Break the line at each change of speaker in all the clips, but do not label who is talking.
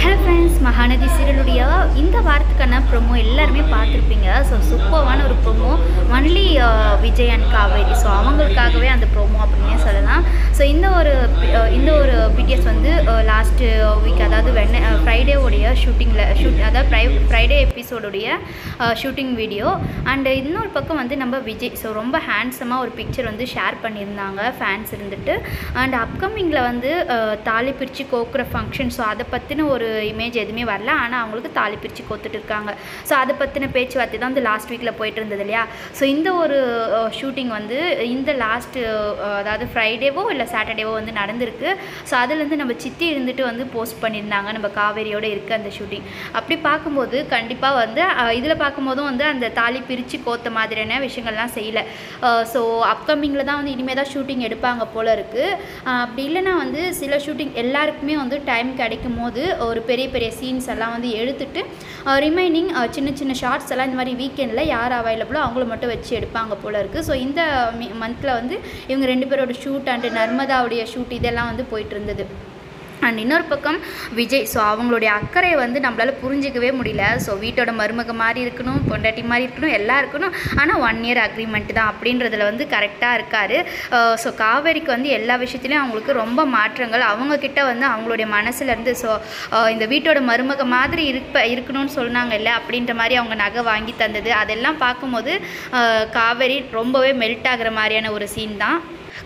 Hello friends, Mahanadi சீரியலுடைய இந்த வாரத்துக்கான promo எல்லாருமே பார்த்துருப்பீங்க. ஸோ சூப்பரான ஒரு promo only Vijay and Kaveri. So அவங்களுக்காகவே அந்த ப்ரோமோ அப்படின்னே சொல்லலாம். ஸோ இந்த ஒரு பிடிஎஸ் வந்து லாஸ்ட்டு வீக், அதாவது ஃப்ரைடேவுடைய அதாவது ஃப்ரைடே எபிசோடுடைய ஷூட்டிங் வீடியோ. அண்டு இன்னொரு பக்கம் வந்து நம்ம விஜய் ஸோ ரொம்ப ஹேண்ட்ஸமாக ஒரு பிக்சர் வந்து ஷேர் பண்ணியிருந்தாங்க ஃபேன்ஸ் இருந்துட்டு. அண்ட் அப்கமிங்கில் வந்து தாலி பிரித்து கோக்குற ஃபங்க்ஷன், ஸோ அதை பற்றின ஒரு இமேஜ் எதுவுமே வரல. ஆனால் அவங்களுக்கு தாலி பிரித்து கோத்துட்டு இருக்காங்க. ஸோ அதை பற்றின பேச்சுவார்த்தை தான் வந்து லாஸ்ட் வீக்கில் போயிட்டு இருந்தது இல்லையா. ஸோ இந்த ஒரு ஷூட்டிங் வந்து இந்த லாஸ்ட்டு அதாவது ஃப்ரைடேவோ இல்லை சாட்டர்டேவோ வந்து நடந்திருக்கு. ஸோ அதுலேருந்து நம்ம சித்தி இருந்துட்டு வந்து போஸ்ட் பண்ணியிருந்தாங்க நம்ம காவேரியோடு இருக்குது அந்த ஷூட்டிங். அப்படி பார்க்கும்போது கண்டிப்பாக வந்து இதில் பார்க்கும்போதும் வந்து அந்த தாலி பிரித்து கோத்த மாதிரியான விஷயங்கள்லாம் செய்யலை. ஸோ அப்கமிங்கில் தான் வந்து இனிமேல் தான் ஷூட்டிங் எடுப்பாங்க போல் இருக்குது. அப்படி இல்லைனா வந்து சில ஷூட்டிங் எல்லாருக்குமே வந்து டைம் கிடைக்கும் போது ஒரு பெரிய பெரிய சீன்ஸ் எல்லாம் வந்து எடுத்துட்டு ரிமைனிங் சின்ன சின்ன ஷார்ட்ஸ் எல்லாம் இந்த மாதிரி வீக்கெண்டில் யார் அவைலபிளோ அவங்கள மட்டும் வச்சு எடுப்பாங்க போல் இருக்குது. ஸோ இந்த மந்தில் வந்து இவங்க 2 பேரோட ஷூட் அண்டு நர்மதாவுடைய ஷூட் இதெல்லாம் வந்து போயிட்டு இருந்தது. அண்ட் இன்னொரு பக்கம் விஜய், ஸோ அவங்களுடைய அக்கறையை வந்து நம்மளால் புரிஞ்சிக்கவே முடியல. ஸோ வீட்டோட மருமக மாதிரி இருக்கணும், பொண்டாட்டி மாதிரி இருக்கணும், எல்லாம் இருக்கணும், ஆனால் 1 year அக்ரிமெண்ட் தான் அப்படின்றதுல வந்து கரெக்டாக இருக்கார். ஸோ காவேரிக்கு வந்து எல்லா விஷயத்துலையும் அவங்களுக்கு ரொம்ப மாற்றங்கள் அவங்கக்கிட்ட வந்து அவங்களுடைய மனசுலேருந்து. ஸோ இந்த வீட்டோட மருமக மாதிரி இருக்கணும்னு சொன்னாங்க இல்லை, அப்படின்ற மாதிரி அவங்க நகை வாங்கி தந்தது அதெல்லாம் பார்க்கும்போது காவேரி ரொம்பவே மெல்ட் ஆகிற மாதிரியான ஒரு சீன் தான்.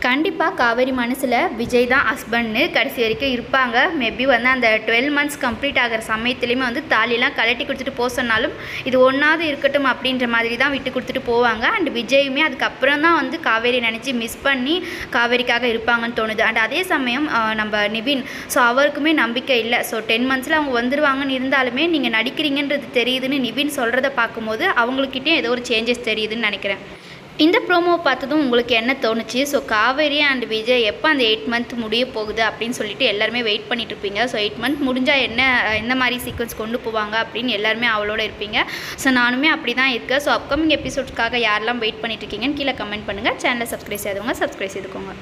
கண்டிப்பாக காவேரி மனசில் விஜய் தான் ஹஸ்பண்ட்னு கடைசி வரைக்கும் இருப்பாங்க. மேபி வந்து அந்த 12 months கம்ப்ளீட் ஆகிற சமயத்துலேயுமே வந்து தாலிலாம் கலட்டி கொடுத்துட்டு போக சொன்னாலும் இது ஒன்றாவது இருக்கட்டும் அப்படின்ற மாதிரி தான் விட்டு கொடுத்துட்டு போவாங்க. அண்ட் விஜயுமே அதுக்கப்புறம் தான் வந்து காவேரி நினச்சி மிஸ் பண்ணி காவேரிக்காக இருப்பாங்கன்னு தோணுது. அண்ட் அதே சமயம் நம்ம நிவின், ஸோ அவருக்குமே நம்பிக்கை இல்லை. ஸோ 10 monthsல அவங்க வந்துடுவாங்கன்னு இருந்தாலுமே நீங்கள் நடிக்கிறீங்கன்றது தெரியுதுன்னு நிவின் சொல்கிறத பார்க்கும்போது அவங்கக்கிட்டே ஏதோ ஒரு சேஞ்சஸ் தெரியுதுன்னு நினைக்கிறேன். இந்த ப்ரோமோ பார்த்ததும் உங்களுக்கு என்ன தோணுச்சு? ஸோ காவேரி அண்ட் விஜய் எப்போ அந்த 8 month முடிய போகுது அப்படின்னு சொல்லிட்டு எல்லாருமே வெயிட் பண்ணிட்டு இருப்பீங்க. ஸோ 8 month முடிஞ்சால் என்ன மாதிரி சீக்வன்ஸ் கொண்டு போவாங்க அப்படின்னு எல்லாருமே அவளோட இருப்பீங்க. ஸோ நானுமே அப்படி தான் இருக்கேன். ஸோ அப்கமிங் எபிசோட்ஸ்க்காக யாரெல்லாம் வெயிட் பண்ணிட்டு இருக்கீங்கன்னு கீழே கமெண்ட் பண்ணுங்கள். சேனலை சப்ஸ்கிரைப் செய்தவங்க சப்ஸ்கிரைப் செய்துக்கோங்க.